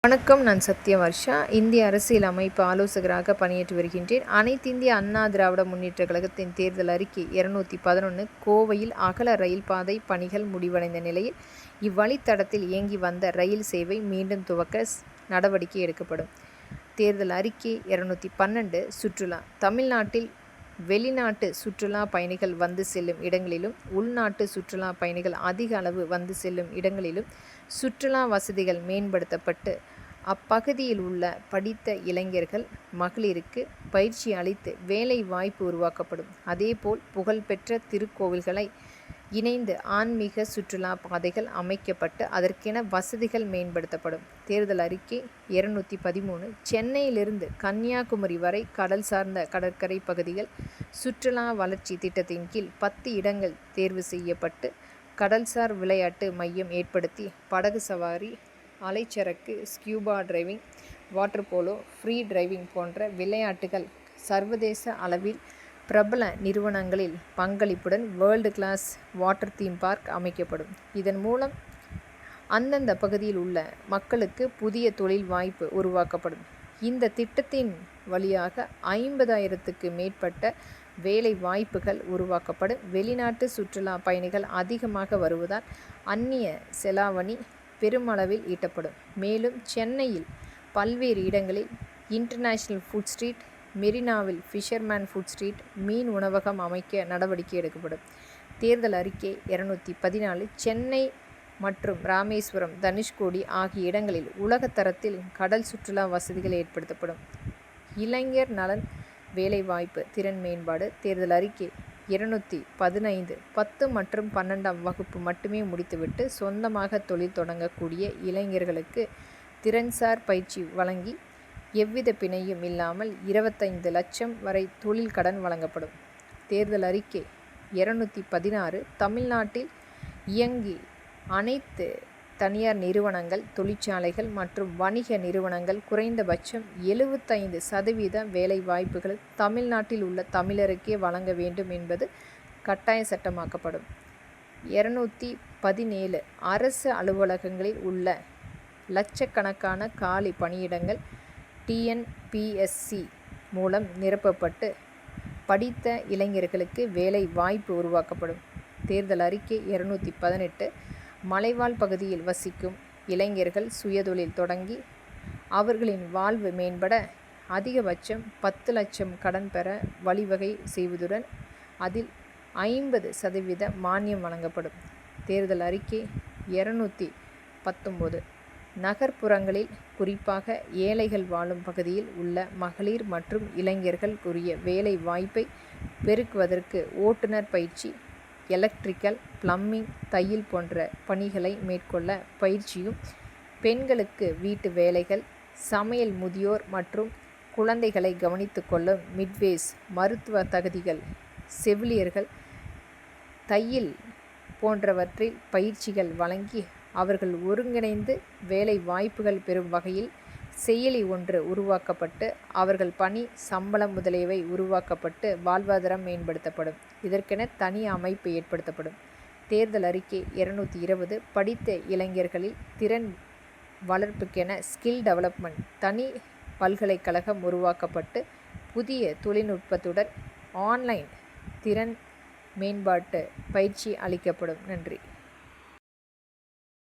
வணக்கம். நான் சத்யவர்ஷா. இந்திய அரசியல் அமைப்பு ஆலோசகராக பணியாற்றி வருகின்றேன். அனைத்திந்திய அண்ணா திராவிட முன்னேற்ற கழகத்தின் தேர்தல் அறிக்கை 211. கோவையில் அகல ரயில் பாதை பணிகள் முடிவடைந்த நிலையில் இவ்வழித்தடத்தில் இயங்கி வந்த ரயில் சேவை மீண்டும் துவக்க நடவடிக்கை எடுக்கப்படும். தேர்தல் அறிக்கை 212. சுற்றுலா. தமிழ்நாட்டில் வெளிநாட்டு சுற்றுலா பயணிகள் வந்து செல்லும் இடங்களிலும் உள்நாட்டு சுற்றுலா பயணிகள் அதிக அளவு வந்து செல்லும் இடங்களிலும் சுற்றுலா வசதிகள் மேம்படுத்தப்பட்டு அப்பகுதியில் உள்ள படித்த இளைஞர்கள் மகளிருக்கு பயிற்சி அளித்து வேலை வாய்ப்பு உருவாக்கப்படும். அதேபோல் புகழ்பெற்ற திருக்கோவில்களை இணைந்து ஆன்மீக சுற்றுலா பாதைகள் அமைக்கப்பட்டு அதற்கென வசதிகள் மேம்படுத்தப்படும். தேர்தல் அறிக்கை 213. சென்னையிலிருந்து கன்னியாகுமரி வரை கடல் சார்ந்த கடற்கரை பகுதிகள் சுற்றுலா வளர்ச்சி திட்டத்தின் கீழ் 10 இடங்கள் தேர்வு செய்யப்பட்டு கடல்சார் விளையாட்டு மையம் ஏற்படுத்தி படகு சவாரி, அலைச்சரக்கு, scuba driving, water polo, free driving போன்ற விளையாட்டுகள் சர்வதேச அளவில் பிரபல நிறுவனங்களில் பங்களிப்புடன் world class water theme park அமைக்கப்படும். இதன் மூலம் அந்தந்த பகுதியில் உள்ள மக்களுக்கு புதிய தொழில் வாய்ப்பு உருவாக்கப்படும். இந்த திட்டத்தின் வழியாக 50,000க்கு மேற்பட்ட வேலை வாய்ப்புகள் உருவாக்கப்படும். வெளிநாட்டு சுற்றுலா பயணிகள் அதிகமாக வருவதால் அந்நிய செலாவணி பெருமளவில் ஈட்டப்படும். மேலும் சென்னையில் பல்வேறு இடங்களில் இன்டர்நேஷனல் ஃபுட் ஸ்ட்ரீட், மெரினாவில் ஃபிஷர்மேன் ஃபுட் ஸ்ட்ரீட், மீன் உணவகம் அமைக்க நடவடிக்கை எடுக்கப்படும். தேர்தல் அறிக்கை 214. சென்னை மற்றும் ராமேஸ்வரம், தனுஷ்கோடி ஆகிய இடங்களில் உலகத்தரத்தில் கடல் சுற்றுலா வசதிகள் ஏற்படுத்தப்படும். இளைஞர் நலன், வேலைவாய்ப்பு, திறன் மேம்பாடு. தேர்தல் அறிக்கை 215. 10 மற்றும் 12ஆம் வகுப்பு மட்டுமே முடித்துவிட்டு சொந்தமாக தொழில் தொடங்கக்கூடிய இளைஞர்களுக்கு திறன்சார் பயிற்சி வழங்கி எவ்வித பிணையும் இல்லாமல் 25 லட்சம் வரை தொழில் கடன் வழங்கப்படும். தேர்தல் அறிக்கை 216. தமிழ்நாட்டில் இயங்கி அனைத்து தனியார் நிறுவனங்கள், தொழிற்சாலைகள் மற்றும் வணிக நிறுவனங்கள் குறைந்தபட்சம் 75% வேலை வாய்ப்புகள் தமிழ்நாட்டில் உள்ள தமிழருக்கே வழங்க வேண்டும் என்பது கட்டாய சட்டமாக்கப்படும். 217. அரசு அலுவலகங்களில் உள்ள லட்சக்கணக்கான காலி பணியிடங்கள் டிஎன்பிஎஸ்சி மூலம் நிரப்பப்பட்டு படித்த இளைஞர்களுக்கு வேலை வாய்ப்பு உருவாக்கப்படும். தேர்தல் அறிக்கை 218. மலைவாழ் பகுதியில் வசிக்கும் இளைஞர்கள் சுயதொழில் தொடங்கி அவர்களின் வாழ்வு மேம்பட அதிகபட்சம் 10 லட்சம் கடன் பெற வழிவகை செய்வதுடன் அதில் 50% மானியம் வழங்கப்படும். தேர்தல் அறிக்கை 219. நகர்ப்புறங்களில் குறிப்பாக ஏழைகள் வாழும் பகுதியில் உள்ள மகளிர் மற்றும் இளைஞர்கள் உரிய வேலை வாய்ப்பை பெருக்குவதற்கு ஓட்டுநர் பயிற்சி, எலக்ட்ரிக்கல், பிளம்பிங், தையல் போன்ற பணிகளை மேற்கொள்ள பயிற்சியும், பெண்களுக்கு வீட்டு வேலைகள், சமையல், முதியோர் மற்றும் குழந்தைகளை கவனித்துக் கொள்ளும் மிட்வேஸ், மருத்துவ தகுதிகள், செவிலியர்கள், தையல் போன்றவற்றில் பயிற்சிகள் வழங்கி அவர்கள் ஒருங்கிணைந்து வேலை வாய்ப்புகள் பெறும் வகையில் செயலி ஒன்று உருவாக்கப்பட்டு அவர்கள் பணி, சம்பளம் முதலியவை உருவாக்கப்பட்டு வாழ்வாதாரம் மேம்படுத்தப்படும். இதற்கென தனி அமைப்பு ஏற்படுத்தப்படும். தேர்தல் அறிக்கை 220. படித்த இளைஞர்களில் திறன் வளர்ப்புக்கென ஸ்கில் டெவலப்மெண்ட் தனி பல்கலைக்கழகம் உருவாக்கப்பட்டு புதிய தொழில்நுட்பத்துடன் ஆன்லைன் திறன் மேம்பாட்டு பயிற்சி அளிக்கப்படும். நன்றி.